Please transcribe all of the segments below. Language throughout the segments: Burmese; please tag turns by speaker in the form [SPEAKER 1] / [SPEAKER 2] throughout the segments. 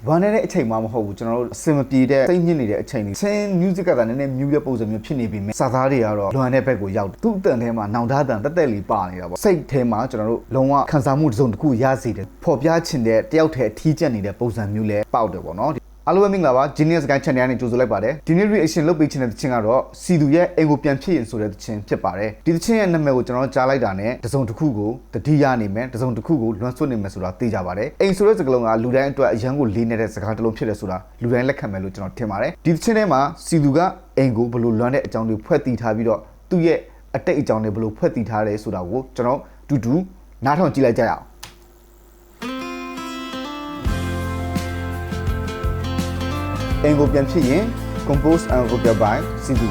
[SPEAKER 1] ဘာနဲ့တဲ့အချိန်မှမဟုတ်ဘူးကျွန်တော်တို့အစင်မပြေတဲ့စိတ်ညစ်နေတဲ့အချိန်တွေချင်း music ကနည်းနည်းမြူးတဲ့ပုံစံမျိုးဖြစ်နေပြီမဲ့စာသားတွေကတော့လွန်တဲ့ဘက်ကိုရောက်သူ့အတန်ထဲမှာနောင်တတန်တက်တက်လေးပါနေတာပေါ့စိတ်ထဲမှာကျွန်တော်တို့လုံးဝခံစားမှုတစ်စုံတစ်ခုရစေတယ်ဖော်ပြချင်တဲ့တယောက်တည်းအထီးကျက်နေတဲ့ပုံစံမျိုးလဲပေါက်တယ်ပေါ့နော်အားလုံးပဲမင်္ဂလာပါ Genius Guide Channel ကနေကြိုဆိုလိုက်ပါတယ်ဒီနေ့ reaction လုပ်ပေးချင်တဲ့သချင်းကတော့စီသူရဲ့အိမ်ကိုပြန်ဖြစ်ရင်ဆိုတဲ့သချင်းဖြစ်ပါတယ်ဒီသချင်းရဲ့နာမည်ကိုကျွန်တော်ကြားလိုက်တာနဲ့တစုံတစ်ခုကိုတတိယနေမယ်တစုံတစ်ခုကိုလွှမ်းဆွနေမယ်ဆိုတာသိကြပါတယ်အိမ်ဆိုတဲ့စကားလုံးကလူတိုင်းအတွက်အရန်ကိုလေးနေတဲ့စကားတစ်လုံးဖြစ်တယ်ဆိုတာလူတိုင်းလက်ခံမယ်လို့ကျွန်တော်ထင်ပါတယ်ဒီသချင်းထဲမှာစီသူကအိမ်ကိုဘယ်လိုလွှမ်းတဲ့အကြောင်းတွေဖွဲ့တည်ထားပြီးတော့သူ့ရဲ့အတိတ်အကြောင်းတွေဘယ်လိုဖွဲ့တည်ထားလဲဆိုတာကိုကျွန်တော်တူတူနားထောင်ကြည့်လိုက်ကြရအောင်အိမ်ကိုပြန်ဖြစ်ရင် compose and recorded by Sidhu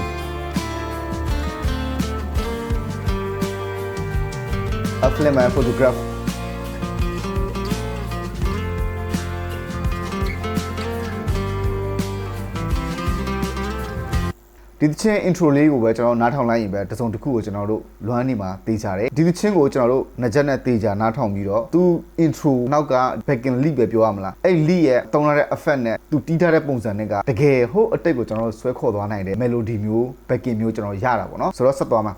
[SPEAKER 1] a film and photographဒီသချင်း intro လေးကိုပဲကျွန်တော်နားထောင်လိုက်ရင်ပဲတစုံတစ်ခုကိုကျွန်တော်တို့လွမ်းနေမှာသိကြတယ်ဒီသချင်းကိုကျွန်တော်တို့ငကြက်နဲ့သိကြနားထောင်ပြီးတော့သူ intro နောက်က backing lead ပဲပြောရမလားအဲ့ lead ရဲ့တုံးရတဲ့ effect နဲ့သူတီးထားတဲ့ပုံစံနဲ့ကတကယ်ဟိုအတိတ်ကိုကျွန်တော်တို့ဆွဲခေါ်သွားနိုင်တယ် melody မျိုး backing မျိုးကျွန်တော်ရတာပေါ့နော်ဆိုတော့ဆက်သွားမှာ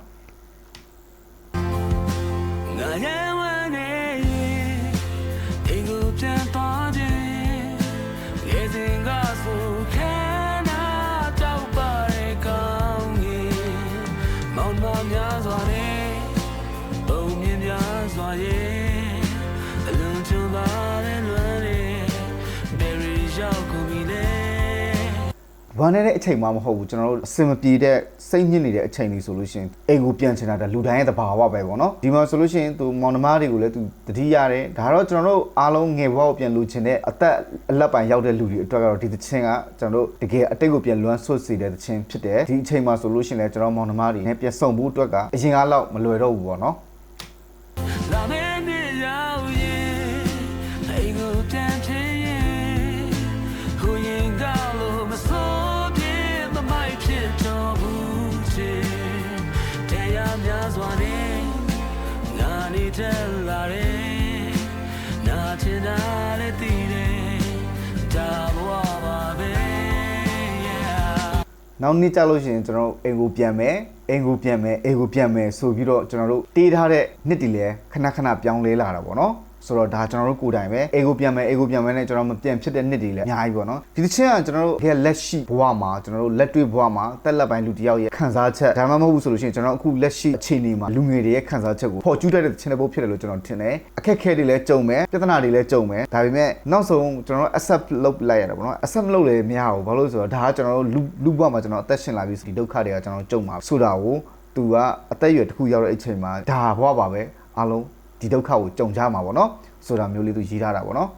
[SPEAKER 1] ဘာနဲ့တဲ့အချိန်မှမဟုတ်ဘူးကျွန်တော်တို့အစင်မပြေတဲ့စိတ်ညစ်နေတဲ့အချိန်တွေဆိုလို့ရှိရင်အိမ်ကိုပြန်ချင်တာလူတိုင်းရဲ့သဘာဝပဲပေါ့နော်ဒီမှာဆိုလို့ရှိရင်သူမောင်နှမတွေကိုလည်းသူတတိရတယ်ဒါတော့ကျွန်တော်တို့အားလုံးငယ်ဘဝကိုပြန်လူချင်တဲ့အသက်အလက်ပိုင်ရောက်တဲ့လူတွေအတွက်ကတော့ဒီသချင်းကကျွန်တော်တို့တကယ်အတိတ်ကိုပြန်လွမ်းဆွတ်စေတဲ့သချင်းဖြစ်တယ်ဒီအချိန်မှာဆိုလို့ရှိရင်လည်းကျွန်တော်မောင်နှမတွေနဲ့ပြန်ဆုံဖို့အတွက်ကအရင်အားလောက်မလွယ်တော့ဘူးပေါ့နော်နောက်နေ့ကြလို့ရှိရင်ကျွန်တော်အိမ်ကိုပြန်မယ်ဆိုပြီးတော့ကျွန်တော်တို့တေးထားတဲ့နှစ်တီလဲခဏခဏပြောင်းလဲလာတာပေါ့နော်ဆိုတော့ဒါကျွန်တော်တို့ကိုယ်တိုင်ပဲအိမ်ကိုပြန်မယ်နဲ့ကျွန်တော်မပြန်ဖြစ်တဲ့နှစ်တီလဲအများကြီးပေါ့နော်ဒီတစ်ချင်းကကျွန်တော်တို့ရဲ့လက်ရှိဘဝမှာကျွန်တော်တို့လက်တွေ့ဘဝမှာတက်လက်ပိုင်းလူတယောက်ရဲ့ခံစားချက်ဒါမှမဟုတ်ဘူးဆိုလို့ရှိရင်ကျွန်တော်အခုလက်ရှိအခြေအနေမှာလူငယ်တွေရဲ့ခံစားချက်ကိုပေါ်ကျူးတဲ့တစ်ချင်းတစ်ပုဒ်ဖြစ်တယ်လို့ကျွန်တော်ထင်တယ်အခက်အခဲတွေလည်းကြုံမယ်ပြဿနာတွေလည်းကြုံမယ်ဒါပေမဲ့နောက်ဆုံးကျွန်တော်တို့ accept လုပ်လိုက်ရတယ်ပေါ့နော် accept လုပ်လည်းမရဘူးဘာလို့ဆိုတော့ဒါကကျွန်တော်တို့လူဘဝမှာကျွန်တော်အသက်ရှင်လာပြီးဒီဒုက္ခတွေကကျွန်တော်ကြုံမှာဆိုတာကိုသူကအသက်အရွယ်တစ်ခုရောက်တဲ့အချိန်မှာဒါဘဝပါပဲအားလုံးဒီဒုက္ခကိုကြုံကြမှာပေါ့နော်ဆိုတာမျိုးလေးသူရေးထားတာပေါ့နော်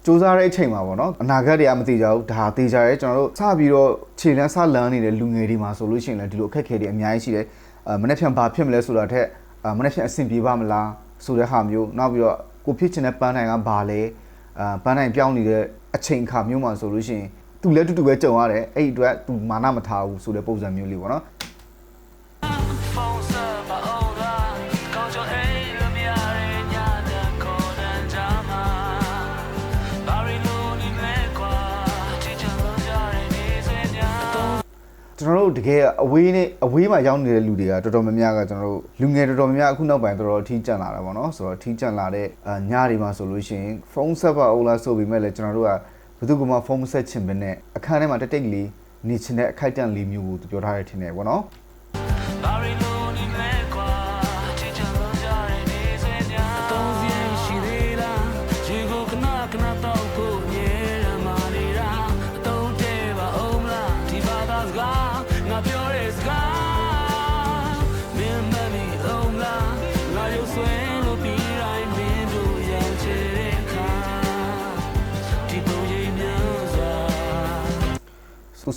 [SPEAKER 1] စူးစမ်းတဲ့အချိန်မှာပေါ့နော်အနာဂတ်တွေကမသိကြဘူးဒါသိကြရဲကျွန်တော်တို့စပြီးတော့ခြေလမ်းစလန်းနေတဲ့လူငယ်တွေမှာဆိုလို့ရှိရင်လည်းဒီလိုအခက်အခဲတွေအများကြီးရှိတယ်မနေ့ဖြန်ဘာဖြစ်မလဲဆိုတာထက်မနေ့ဖြန်အဆင်ပြေပါမလားဆိုတဲ့ဟာမျိုးနောက်ပြီးတော့ကိုဖြစ်ချင်တဲ့ပန်းနိုင်ကဘာလဲပန်းနိုင်ပြောင်းနေတဲ့အချိန်အခါမျိုးမှာဆိုလို့ရှိရင်သူလည်းတူပဲကြုံရတယ်အဲ့ဒီအတွက်သူမာနမထားဘူးဆိုတဲ့ပုံစံမျိုးလေးပေါ့နော်ကျွန်တော်တို့တကယ်အဝေးမှာရောက်နေတဲ့လူတွေကတော်တော်များများကကျွန်တော်တို့လူငယ်တော်တော်များများအခုနောက်ပိုင်းတော်တော်အထီးကျန်လာတာပေါ့နော်ဆိုတော့အထီးကျန်လာတဲ့ညတွေမှာဆိုလို့ရှိရင်ဖုန်းဆက်ပါအောင်လားဆိုပြီးမဲ့လည်းကျွန်တော်တို့ကဘယ်သူကမှဖုန်းမဆက်ချင်ဘဲနဲ့အခန်းထဲမှာတိတ်တိတ်လေးနေချင်တဲ့အခိုက်အတန့်လေးမျိုးကိုသူပြောထားရထင်တယ်ပေါ့နော်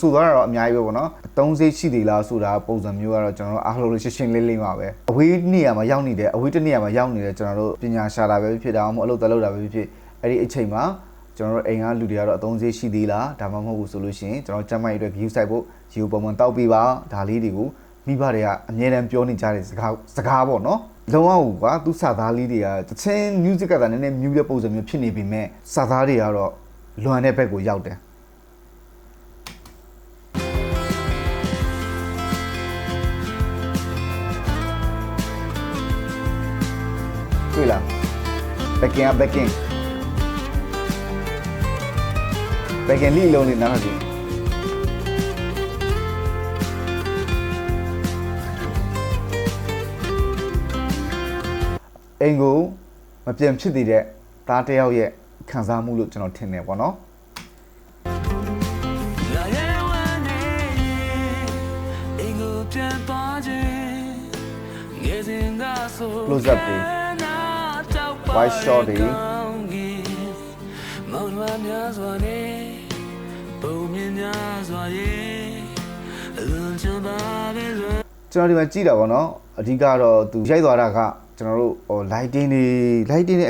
[SPEAKER 1] ဆိုသွားတော့အများကြီးပဲပေါ့နော်အသုံးစိတ်ရှိသေးလားဆိုတာပုံစံမျိုးကတော့ကျွန်တော်တို့အားလုံးရှင်းလေးပါပဲအဝေးနေရာမှာရောက်နေတဲ့အဝေးတစ်နေရာမှာရောက်နေတဲ့ကျွန်တော်တို့ပညာရှာတာပဲဖြစ်တာအောင်မအလုပ်တက်လုပ်တာပဲဖြစ်အဲ့ဒီအချိန်မှာ ကျွန်တော်တို့အိမ်ကလူတွေကတော့အသုံးစရိတ်ရှိသေးလားဒါမှမဟုတ်ဘူးဆိုလို့ရှိရင်ကျွန်တော်ကျမ်းမာရေးအတွက် view site ဖို့ view ပုံမှန်တောက်ပေးပါဒါလေးတွေကိုမိဘတွေကအမြဲတမ်းပြောနေကြတဲ့စကားပေါ့နော်လုံးဝကွာသူစာသားလေးတွေကတချင်း music ကသာနည်းနည်းမြူးတဲ့ပုံစံမျိုးဖြစ်နေပေမဲ့စာသားတွေကတော့လွန်တဲ့ဘက်ကိုရောက်တယ်တွေ့လား backingလေးလုံးလေးနားထောင်ကြည့်အိမ်ကိုမပြန်ဖြစ်သေးတဲ့သားတစ်ယောက်ရဲ့ခံစားမှုလို့ကျွန်တော်ထင်တယ်ပေါ့နော် close up တွေ wide shot တွေကျွန်တော်ဒီမှာကြည့်တာပေါ့နော်အဓိကတော့သူရိုက်သွားတာကကျွန်တော်တို့lighting တွေ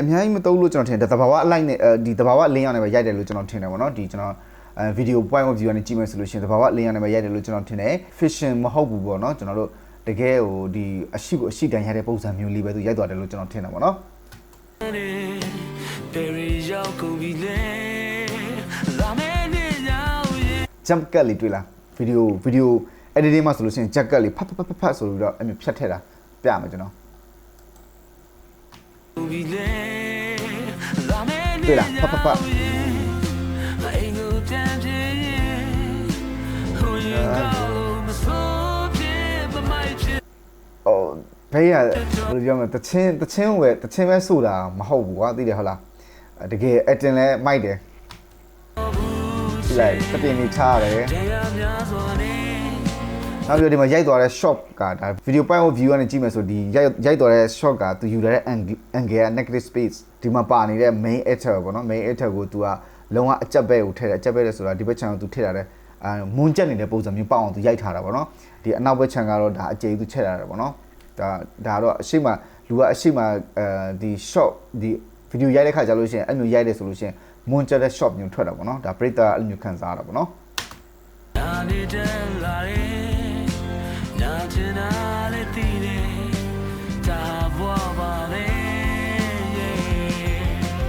[SPEAKER 1] အများကြီးမသုံးလို့ကျွန်တော်ထင်တယ်တဘာဝအလိုက်နဲ့ဒီတဘာဝလင်းရောက်နေပဲရိုက်တယ်လို့ကျွန်တော်ထင်တယ်ပေါ့နော်ဒီကျွန်တော်video point of view နဲ့ကြည့်မယ်ဆိုလို့ရှိရင်တဘာဝလင်းရောက်နေပဲရိုက်တယ်လို့ကျွန်တော်ထင်တယ် fiction မဟုတ်ဘူးပေါ့နော်ကျွန်တော်တို့တကယ်ဟိုဒီအရှိတန်ရတဲ့ပုံစံမျိုးလေးပဲသူရိုက်သွားတယ်လို့ကျွန်တော်ထင်တယ်ပေါ့နော်jump cut လေးတွေ့လား video editing မှာဆိုလို့ရှိရင် jump cut လေးဖတ်ဆိုပြီးတော့အမြင်ဖြတ်ထည့်တာပြမယ်ကျွန်တော်တွေ့လားဖတ်ဘေးကဘယ်လိုပြောမလဲတချင်းပဲဆိုတာမဟုတ်ဘူးကွာသိတယ်ဟုတ်လားတကယ်အတင်လဲမိုက်တယ်လိုက်တပင်းလေးချရတယ်နောက်ပြီးဒီမှာရိုက်သွားတဲ့ shot ကဒါ video point of view ကနေကြည့်မယ်ဆိုဒီရိုက်သွားတဲ့ shot ကသူယူလာတဲ့ angle က negative space ဒီမှာပါနေတဲ့ main actor ပေါ့နော် main actor ကိုသူကလုံးဝအကြက်ပဲကိုထည့်တယ်အကြက်ပဲလဲဆိုတာဒီဘက် channel သူထည့်ထားတယ်မွန်းကျက်နေတဲ့ပုံစံမျိုးပေါအောင်သူရိုက်ထားတာပေါ့နော်ဒီအနောက်ဘက် channel ကတော့ဒါအကျဉ်းသူချက်ထားတာပေါ့နော်ဒါတော့အရှိမလူကအရှိမဒီ shot ဒီ video ရိုက်တဲ့ခါကျလို့ရှိရင်အဲ့မျိုးရိုက်တယ်ဆိုလို့ရှိရင်မွန်းကျက်တဲ့ shot မျိုးထွက်တာပေါ့နော်ဒါပရိသတ်အဲ့မျိုးခံစားရတာပေါ့နော်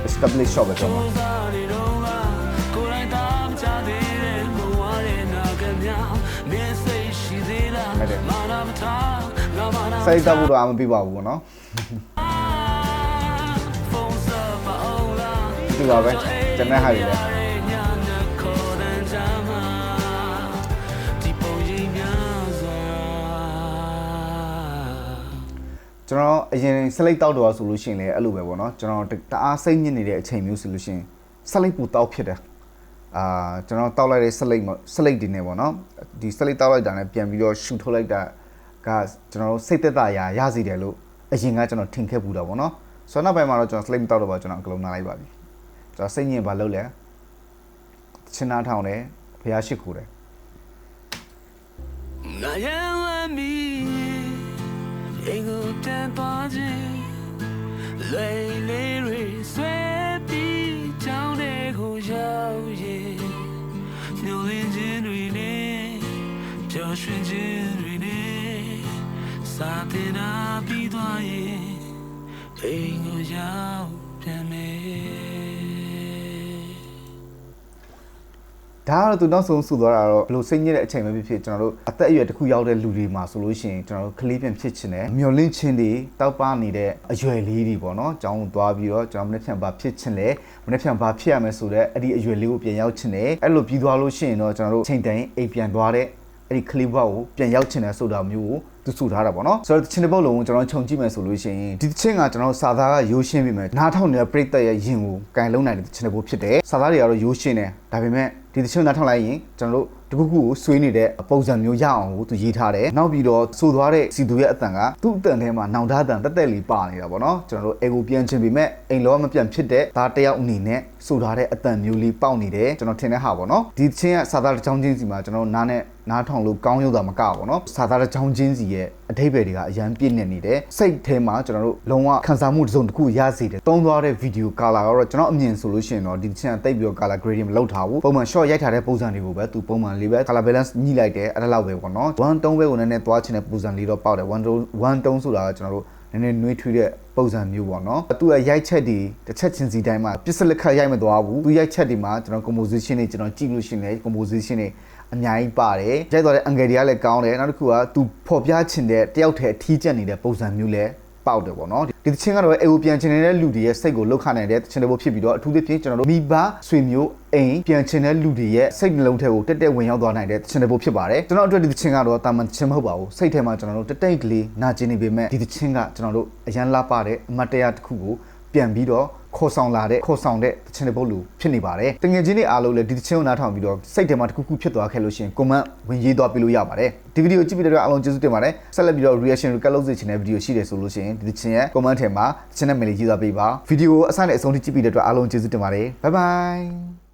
[SPEAKER 1] establish shot ပဲကျွန်တော်စိုက်တော့ဘူးတော့အမပြပါဘူးပေါ့နော်ဒီပါပဲကျွန်တော်ဟာတွေလဲကျွန်တော်အရင်ဆက်လိုက်တောက်တော့ဆိုလို့ရှိရင်လည်းအဲ့လိုပဲပေါ့နော်ကျွန်တော်တအားစိတ်ညစ်နေတဲ့အချိန်မျိုးဆိုလို့ရှိရင်ဆက်လိုက်ပူတောက်ဖြစ်တယ်ကျွန်တော်တောက်လိုက်တဲ့ဆက်လိုက်တွေနဲ့ပေါ့နော်ဒီဆက်လိုက်တောက်လိုက်တာနဲ့ပြန်ပြီးတော့ရှူထုတ်လိုက်တာကကျွန်တော်စိတ်သက်သာရစီတယ်လို့အရင်ကကျွန်တော်ထင်ခဲ့ဘူးတော့ပေါ့နော်ဆိုတော့နောက်ပိုင်းမှာတော့ကျွန်တော်ဆက်လိုက်မတောက်တော့ပါကျွန်တော်အကလုံးနားလိုက်ပါပြီကျွန်တော်စိတ်ညစ်ပါလို့လဲချင်းနာထောင်တယ်ဖျားရှိခိုးတယ်အိမ်ကိုတန်သွားခြင်းလေလေးတွေဆွဲပြီးကြောင်းတွေကိုရောက်ရင်မျိုးလင်းခြင်းတွေနဲ့ပျော်ရွှင်ခြင်းတွေနဲ့စာတင်တာပြီးသွားရင်အိမ်ကိုရောက်ပြန်မယ်ဒါကတော့သူနောက်ဆုံးဆူသွားတာတော့ဘလို့စိတ်ညစ်တဲ့အချိန်ပဲဖြစ်ကျွန်တော်တို့အသက်အရွယ်တစ်ခုရောက်တဲ့လူတွေမှာဆိုလို့ရှိရင်ကျွန်တော်တို့ကလေးပြန်ဖြစ်ချင်တယ်မျောလင့်ခြင်းတွေတောက်ပနေတဲ့အရွယ်လေးတွေပေါ့နော်ကျောင်းသွားပြီးတော့ကျွန်တော်မနေ့ဖြန်ဘာဖြစ်ချင်လဲမနေ့ဖြန်ဘာဖြစ်ရမယ်ဆိုတော့အဲ့ဒီအရွယ်လေးကိုပြန်ရောက်ချင်တယ်အဲ့လိုပြီးသွားလို့ရှိရင်တော့ကျွန်တော်တို့ချိန်တိုင်းအိမ်ပြန်သွားတဲ့အဲ့ဒီကလေးဘဝကိုပြန်ရောက်ချင်တယ်ဆိုတာမျိုးကိုသူဆူထားတာပေါ့နော်ဆိုတော့ချင်းတစ်ပုတ်လုံးကိုကျွန်တော်ခြုံကြည့်မယ်ဆိုလို့ရှိရင်ဒီချင်းကကျွန်တော်စာသားကရိုးရှင်းပြီမယ်နားထောင်နေတဲ့ပရိသတ်ရဲ့ရင်ကိုကန်လုံးနိုင်တဲ့ချင်းတစ်ပုတ်ဖြစ်တယ်စာသားတွေကတော့ရိုးရှင်းတယ်ဒါပေမဲ့ဒီချင်းနားထောင်လိုက်ရင်ကျွန်တော်တို့ တခုခုကိုဆွေးနေတဲ့ပုံစံမျိုးရအောင်ကိုသူရေးထားတယ်နောက်ပြီးတော့ဆိုသွားတဲ့စီသူရဲ့အတန်ကသူ့အတန်ထဲမှာနောင်တအတန်တက်တက်လေးပါနေတာပေါ့နော်ကျွန်တော်တို့အေကိုပြန်ချင်ပေမဲ့အိမ်လောမပြန်ဖြစ်တဲ့ဒါတယောက်အနေနဲ့ဆိုထားတဲ့အတန်မျိုးလေးပေါက်နေတယ်ကျွန်တော်ထင်တဲ့ဟာပေါ့နော်ဒီချင်းကစာသားတစ်ချောင်းချင်းစီမှာကျွန်တော်နားနဲ့နားထောင်လို့ကောင်းရုံသာမကပေါ့နော်စာသားတစ်ချောင်းချင်းစီရဲ့အထိပ္ပယ်တွေကအရန်ပြည့်နေနေတယ်စိတ်ထဲမှာကျွန်တော်တို့လုံးဝခံစားမှုတစ်စုံတစ်ခုရစေတယ်သုံးသွားတဲ့ဗီဒီယိုကာလာကတော့ကျွန်တော်အမြင်ဆိုလို့ရှိရင်တော့ဒီချင်းကတိတ်ပြီးတော့ color grading မလုပ်ထားဘူးပုံမှန် short ရိုက်ထားတဲ့ပုံစံတွေကိုပဲသူပုံမှန်လေးပဲ color balance ညှိလိုက်တယ်အဲ့ဒါလောက်ပဲပေါ့နော်1 3ပဲကိုနည်းနည်းသွားချင်တဲ့ပုံစံလေးတော့ပေါက်တယ်1 3ဆိုတာကကျွန်တော်တို့နည်းနည်းနှွေးထွေးတဲ့ပုံစံမျိုးပေါ့နော်သူကရိုက်ချက်တွေတစ်ချက်ချင်းစီတိုင်းမှာပစ္စလက်ခတ်ရိုက်မသွားဘူးသူရိုက်ချက်တွေမှာကျွန်တော် composition တွေကျွန်တော်ကြည့်လို့ရှိရင် composition တွေအများကြီးပါတယ်ရိုက်သွားတဲ့ angle တွေကလည်းကောင်းတယ်နောက်တစ်ခုကသူဖော်ပြချင်တဲ့တယောက်တည်းအထီးကျက်နေတဲ့ပုံစံမျိုးလည်းပေါက်တယ်ပေါ့နော်ဒီချင်းကတော့အေကိုပြန်ချင်နေတဲ့လူတွေရဲ့စိတ်ကိုလှုပ်ခနိုင်တဲ့ချင်းတွေဖြစ်ပြီးတော့အထူးသဖြင့်ကျွန်တော်တို့မိဘဆွေမျိုးအိမ်ပြန်ချင်တဲ့လူတွေရဲ့စိတ်နှလုံးထဲကိုတက်တက်ဝင်ရောက်သွားနိုင်တဲ့ချင်းတွေဖြစ်ပါတယ်ကျွန်တော်အတွက်ဒီချင်းကတော့တာမန်ချင်းမဟုတ်ပါဘူးစိတ်ထဲမှာကျွန်တော်တို့တက်တိတ်ကလေးနာကျင်နေပေမဲ့ဒီချင်းကကျွန်တော်တို့အရန်လာပါတဲ့အမတ်တရားတစ်ခုကိုပြန်ပြီးတော့ခေါ်ဆောင်တဲ့ချင်းတွေလူဖြစ်နေပါတယ်တငယ်ချင်းတွေအားလုံးလည်းဒီချင်းကိုနားထောင်ပြီးတော့စိတ်ထဲမှာတစ်ခုခုဖြစ်သွားခဲ့လို့ရှိရင် comment ဝင်ရေးသွားပြလို့ရပါတယ်ဒီဗီဒီယိုကြည့်ပြီးတော့အားလုံးကျေးဇူးတင်ပါတယ်ဆက်လက်ပြီးတော့ reaction ကလုပ်စေချင်တဲ့ဗီဒီယိုရှိတယ်ဆိုလို့ရှိရင်ဒီချင်းရဲ့ comment ထဲမှာချင်းနဲ့ mail ရေးသွားပေးပါဗီဒီယိုအစနဲ့အဆုံးထိကြည့်ပြီးတဲ့အတွက်အားလုံးကျေးဇူးတင်ပါတယ် bye bye